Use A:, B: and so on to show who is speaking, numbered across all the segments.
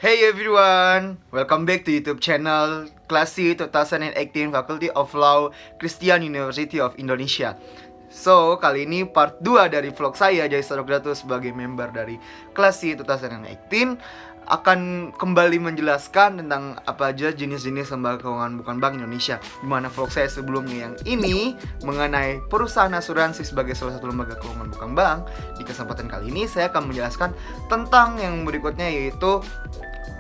A: Hey everyone, welcome back to YouTube channel Klasi 2018 Faculty of Law Christian University of Indonesia. So, kali ini part 2 dari vlog saya Jai Sarogdato sebagai member dari Klasi 2018 akan kembali menjelaskan tentang apa aja jenis-jenis lembaga keuangan bukan bank Indonesia. Dimana vlog saya sebelumnya yang ini mengenai perusahaan asuransi sebagai salah satu lembaga keuangan bukan bank. Di kesempatan kali ini saya akan menjelaskan tentang yang berikutnya, yaitu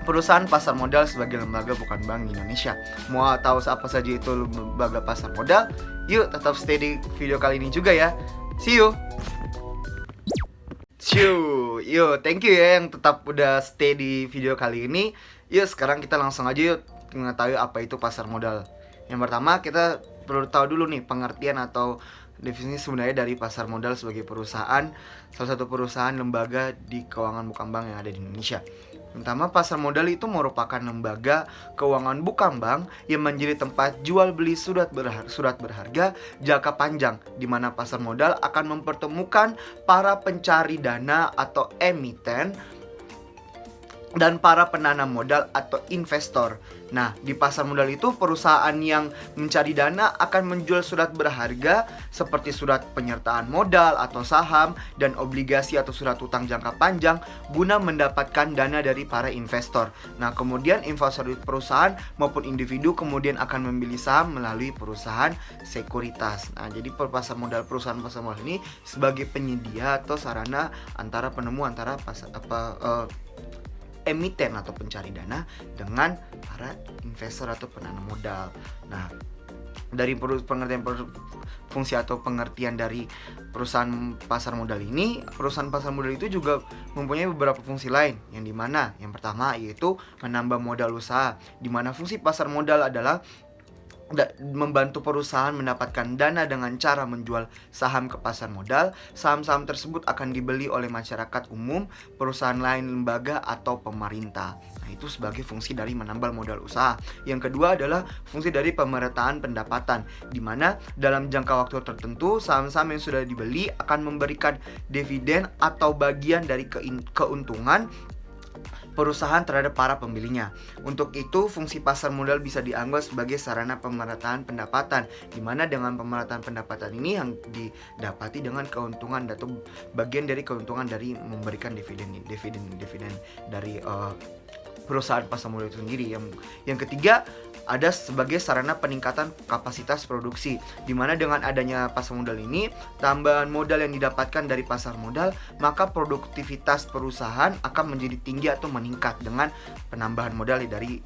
A: perusahaan pasar modal sebagai lembaga bukan bank di Indonesia. Mau tahu apa saja itu lembaga pasar modal? Yuk tetap stay di video kali ini juga ya. See you. Yo, thank you ya yang tetap udah stay di video kali ini. Yuk sekarang kita langsung aja yuk mengetahui apa itu pasar modal. Yang pertama kita perlu tahu dulu nih pengertian atau definisi sebenarnya dari pasar modal sebagai perusahaan, salah satu perusahaan lembaga di keuangan bukan bank yang ada di Indonesia. Pertama, pasar modal itu merupakan lembaga keuangan bukan bank yang menjadi tempat jual beli surat berharga jangka panjang, di mana pasar modal akan mempertemukan para pencari dana atau emiten dan para penanam modal atau investor. Nah, di pasar modal itu perusahaan yang mencari dana akan menjual surat berharga seperti surat penyertaan modal atau saham dan obligasi atau surat utang jangka panjang guna mendapatkan dana dari para investor. Nah, kemudian investor perusahaan maupun individu kemudian akan membeli saham melalui perusahaan sekuritas. Nah, jadi pasar modal, perusahaan pasar modal ini sebagai penyedia atau sarana antara penemu antara emiten atau pencari dana dengan para investor atau penanam modal. Nah, dari pengertian fungsi atau pengertian dari perusahaan pasar modal ini, perusahaan pasar modal itu juga mempunyai beberapa fungsi lain, yang dimana yang pertama yaitu menambah modal usaha, dimana fungsi pasar modal adalah membantu perusahaan mendapatkan dana dengan cara menjual saham ke pasar modal. Saham-saham tersebut akan dibeli oleh masyarakat umum, perusahaan lain, lembaga, atau pemerintah. Nah, itu sebagai fungsi dari menambah modal usaha. Yang kedua adalah fungsi dari pemerataan pendapatan, di mana dalam jangka waktu tertentu saham-saham yang sudah dibeli akan memberikan dividen atau bagian dari keuntungan perusahaan terhadap para pembelinya. Untuk itu, fungsi pasar modal bisa dianggap sebagai sarana pemerataan pendapatan, di mana dengan pemerataan pendapatan ini yang didapati dengan keuntungan atau bagian dari keuntungan dari memberikan dividen dari perusahaan pasar modal itu sendiri. Yang ketiga ada sebagai sarana peningkatan kapasitas produksi, di mana dengan adanya pasar modal ini, tambahan modal yang didapatkan dari pasar modal, maka produktivitas perusahaan akan menjadi tinggi atau meningkat dengan penambahan modal dari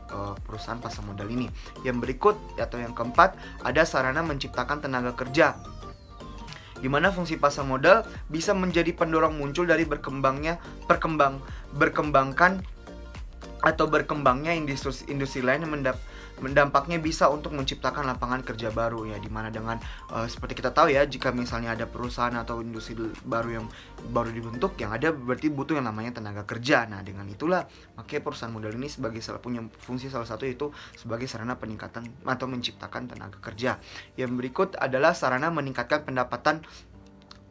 A: perusahaan pasar modal ini. Yang berikut atau yang keempat, ada sarana menciptakan tenaga kerja, di mana fungsi pasar modal bisa menjadi pendorong muncul dari berkembangnya industri lain yang mendampaknya bisa untuk menciptakan lapangan kerja baru ya, dimana dengan seperti kita tahu ya, jika misalnya ada perusahaan atau industri baru yang baru dibentuk, yang ada berarti butuh yang namanya tenaga kerja. Nah, dengan itulah makanya perusahaan modal ini sebagai punya fungsi salah satu yaitu sebagai sarana peningkatan atau menciptakan tenaga kerja. Yang berikut adalah sarana meningkatkan pendapatan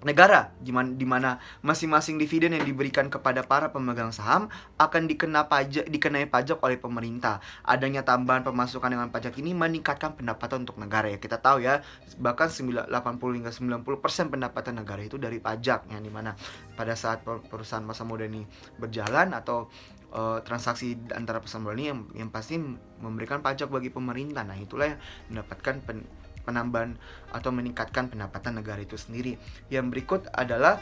A: negara, di mana masing-masing dividen yang diberikan kepada para pemegang saham akan dikenai pajak oleh pemerintah. Adanya tambahan pemasukan dengan pajak ini meningkatkan pendapatan untuk negara ya. Kita tahu ya, bahkan 80 hingga 90% pendapatan negara itu dari pajak, yang dimana pada saat perusahaan pasar modal ini berjalan atau transaksi antara pasar modal ini yang pasti memberikan pajak bagi pemerintah. Nah, itulah yang mendapatkan penambahan atau meningkatkan pendapatan negara itu sendiri. Yang berikut adalah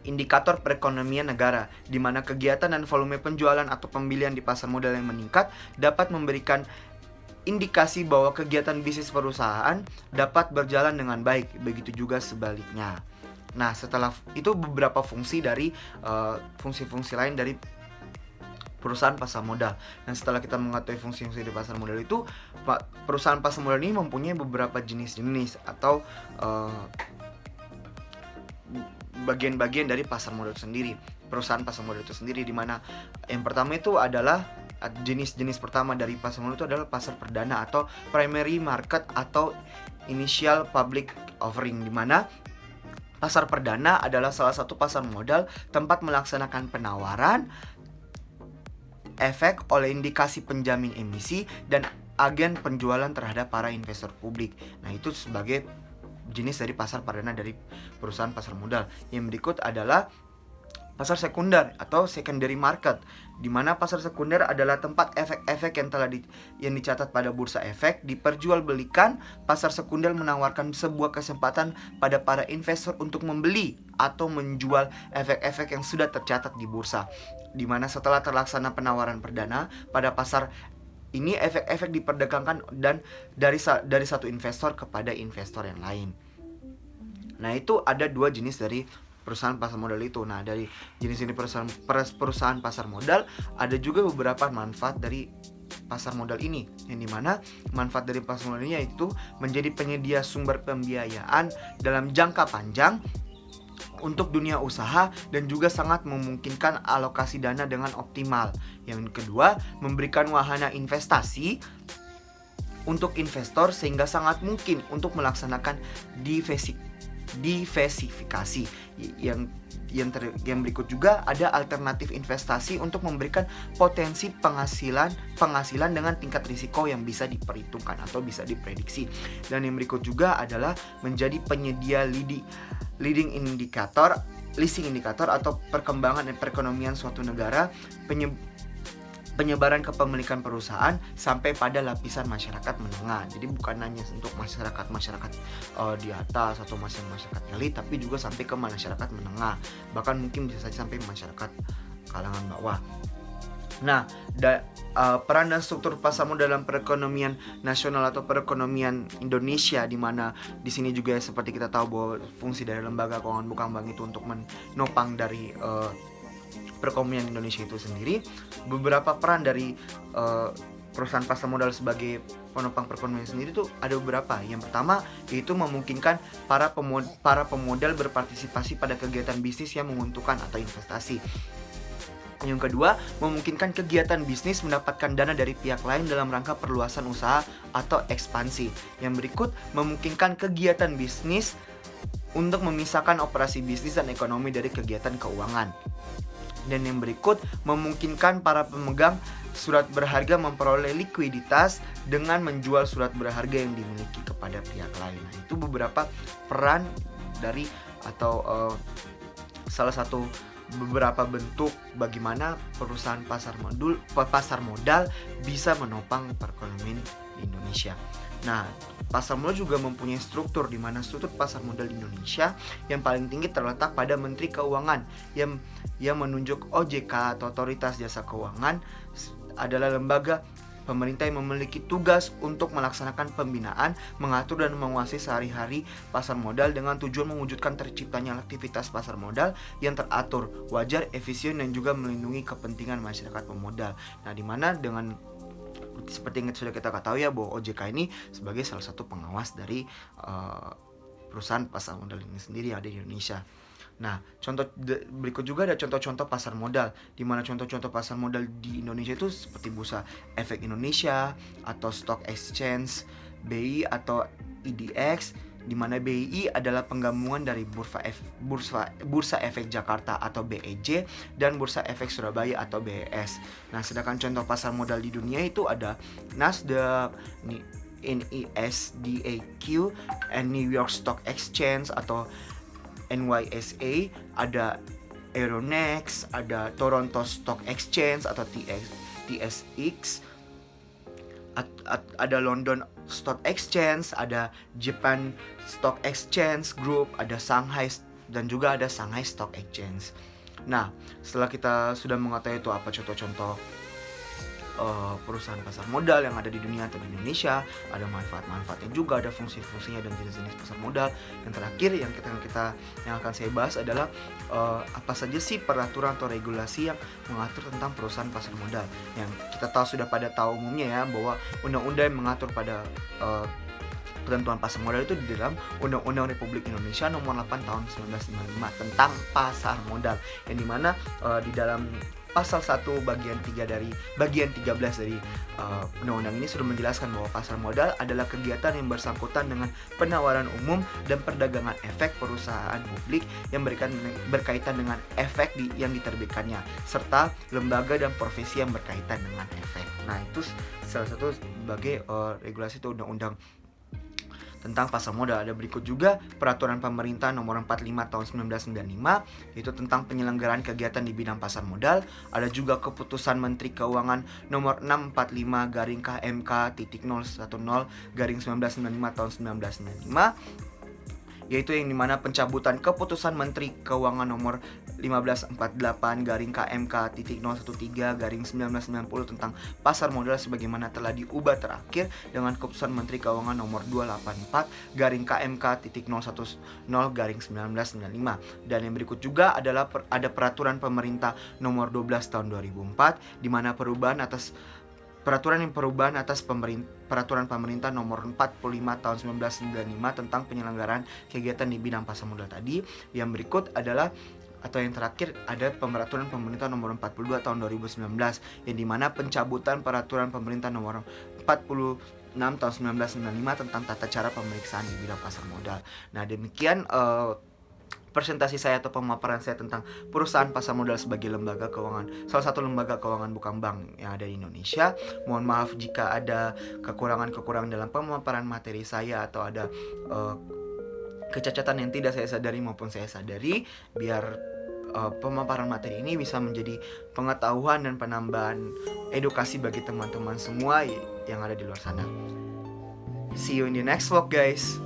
A: indikator perekonomian negara, di mana kegiatan dan volume penjualan atau pembelian di pasar modal yang meningkat dapat memberikan indikasi bahwa kegiatan bisnis perusahaan dapat berjalan dengan baik, begitu juga sebaliknya. Nah, setelah itu beberapa fungsi dari fungsi-fungsi lain dari perusahaan pasar modal. Dan setelah kita mengetahui fungsi-fungsi di pasar modal itu, perusahaan pasar modal ini mempunyai beberapa jenis-jenis atau bagian-bagian dari pasar modal sendiri, perusahaan pasar modal itu sendiri, di mana yang pertama itu adalah jenis pertama dari pasar modal itu adalah pasar perdana atau primary market atau initial public offering, di mana pasar perdana adalah salah satu pasar modal tempat melaksanakan penawaran efek oleh indikasi penjamin emisi dan agen penjualan terhadap para investor publik. Nah, itu sebagai jenis dari pasar perdana dari perusahaan pasar modal. Yang berikut adalah pasar sekunder atau secondary market, di mana pasar sekunder adalah tempat efek-efek yang dicatat pada bursa efek diperjualbelikan. Pasar sekunder menawarkan sebuah kesempatan pada para investor untuk membeli atau menjual efek-efek yang sudah tercatat di bursa, di mana setelah terlaksana penawaran perdana pada pasar ini, efek-efek diperdagangkan dan dari satu investor kepada investor yang lain. Nah, itu ada dua jenis dari perusahaan pasar modal itu. Nah, dari jenis ini perusahaan pasar modal, ada juga beberapa manfaat dari pasar modal ini, yang dimana manfaat dari pasar modal ini yaitu menjadi penyedia sumber pembiayaan dalam jangka panjang untuk dunia usaha dan juga sangat memungkinkan alokasi dana dengan optimal. Yang kedua, memberikan wahana investasi untuk investor sehingga sangat mungkin untuk melaksanakan diversifikasi. Yang berikut juga ada alternatif investasi untuk memberikan potensi penghasilan dengan tingkat risiko yang bisa diperhitungkan atau bisa diprediksi. Dan yang berikut juga adalah menjadi penyedia leading indikator atau perkembangan dan perekonomian suatu negara, penyebaran kepemilikan perusahaan sampai pada lapisan masyarakat menengah. Jadi bukan hanya untuk masyarakat di atas atau masyarakat elit, tapi juga sampai ke masyarakat menengah, bahkan mungkin bisa saja sampai masyarakat kalangan bawah. Nah, peran dan struktur pasar modal dalam perekonomian nasional atau perekonomian Indonesia, di mana di sini juga seperti kita tahu bahwa fungsi dari lembaga keuangan bukan bank itu untuk menopang dari perekonomian Indonesia itu sendiri. Beberapa peran dari perusahaan pasar modal sebagai penopang perekonomian sendiri itu ada beberapa. Yang pertama yaitu memungkinkan para pemodal berpartisipasi pada kegiatan bisnis yang menguntungkan atau investasi. Yang kedua, memungkinkan kegiatan bisnis mendapatkan dana dari pihak lain dalam rangka perluasan usaha atau ekspansi. Yang berikut, memungkinkan kegiatan bisnis untuk memisahkan operasi bisnis dan ekonomi dari kegiatan keuangan. Dan yang berikut, memungkinkan para pemegang surat berharga memperoleh likuiditas dengan menjual surat berharga yang dimiliki kepada pihak lain. Nah, itu beberapa peran dari atau salah satu beberapa bentuk bagaimana perusahaan pasar modal bisa menopang perekonomian di Indonesia. Nah, pasar modal juga mempunyai struktur, di mana struktur pasar modal di Indonesia yang paling tinggi terletak pada Menteri Keuangan yang menunjuk OJK atau Otoritas Jasa Keuangan adalah lembaga pemerintah yang memiliki tugas untuk melaksanakan pembinaan, mengatur dan menguasai sehari-hari pasar modal dengan tujuan mewujudkan terciptanya aktivitas pasar modal yang teratur, wajar, efisien dan juga melindungi kepentingan masyarakat pemodal. Nah, di mana dengan seperti yang sudah kita ketahui ya, bahwa OJK ini sebagai salah satu pengawas dari perusahaan pasar modal ini sendiri yang ada di Indonesia. Nah, berikut juga ada contoh-contoh pasar modal, di mana contoh-contoh pasar modal di Indonesia itu seperti Bursa Efek Indonesia atau Stock Exchange, BI atau IDX, di mana BI adalah penggabungan dari Bursa Efek Jakarta atau BEJ dan Bursa Efek Surabaya atau BES. Nah, sedangkan contoh pasar modal di dunia itu ada Nasdaq, NESDAQ, and New York Stock Exchange atau NYSE, ada Euronext, ada Toronto Stock Exchange atau TSX, ada London Stock Exchange, ada Japan Stock Exchange Group, ada Shanghai, dan juga ada Shanghai Stock Exchange. Nah, setelah kita sudah mengetahui itu apa contoh-contoh perusahaan pasar modal yang ada di dunia atau di Indonesia, ada manfaat-manfaatnya juga, ada fungsi-fungsinya dan jenis-jenis pasar modal. Yang terakhir yang akan saya bahas adalah apa saja sih peraturan atau regulasi yang mengatur tentang perusahaan pasar modal. Yang kita tahu sudah pada tahu umumnya ya, bahwa undang-undang yang mengatur pada ketentuan pasar modal itu di dalam Undang-Undang Republik Indonesia Nomor 8 Tahun 1995 tentang pasar modal, yang dimana di dalam pasal 1 bagian 3 dari bagian 13 dari undang-undang ini sudah menjelaskan bahwa pasar modal adalah kegiatan yang bersangkutan dengan penawaran umum dan perdagangan efek perusahaan publik yang berkaitan dengan efek yang diterbitkannya, serta lembaga dan profesi yang berkaitan dengan efek. Nah, itu salah satu sebagai regulasi itu undang-undang tentang pasar modal. Ada berikut juga peraturan pemerintah nomor 45 tahun 1995 yaitu tentang penyelenggaraan kegiatan di bidang pasar modal. Ada juga keputusan Menteri Keuangan nomor 645-KMK.010-1995 tahun 1995 yaitu yang dimana pencabutan keputusan Menteri Keuangan nomor 1548-KMK.013-1990 tentang pasar modal sebagaimana telah diubah terakhir dengan keputusan Menteri Keuangan nomor 284-KMK.010-1995. Dan yang berikut juga adalah ada peraturan pemerintah nomor 12 tahun 2004 di mana perubahan atas peraturan pemerintah nomor 45 tahun 1995 tentang penyelenggaraan kegiatan di bidang pasar modal tadi. Yang berikut adalah atau yang terakhir ada peraturan pemerintah nomor 42 tahun 2019 yang dimana pencabutan peraturan pemerintah nomor 46 tahun 1995 tentang tata cara pemeriksaan di bidang pasar modal. Nah, demikian presentasi saya atau pemaparan saya tentang perusahaan pasar modal sebagai lembaga keuangan, salah satu lembaga keuangan bukan bank yang ada di Indonesia. Mohon maaf jika ada kekurangan-kekurangan dalam pemaparan materi saya atau ada kecacatan yang tidak saya sadari maupun saya sadari, biar pemaparan materi ini bisa menjadi pengetahuan dan penambahan edukasi bagi teman-teman semua yang ada di luar sana. See you in the next vlog, guys.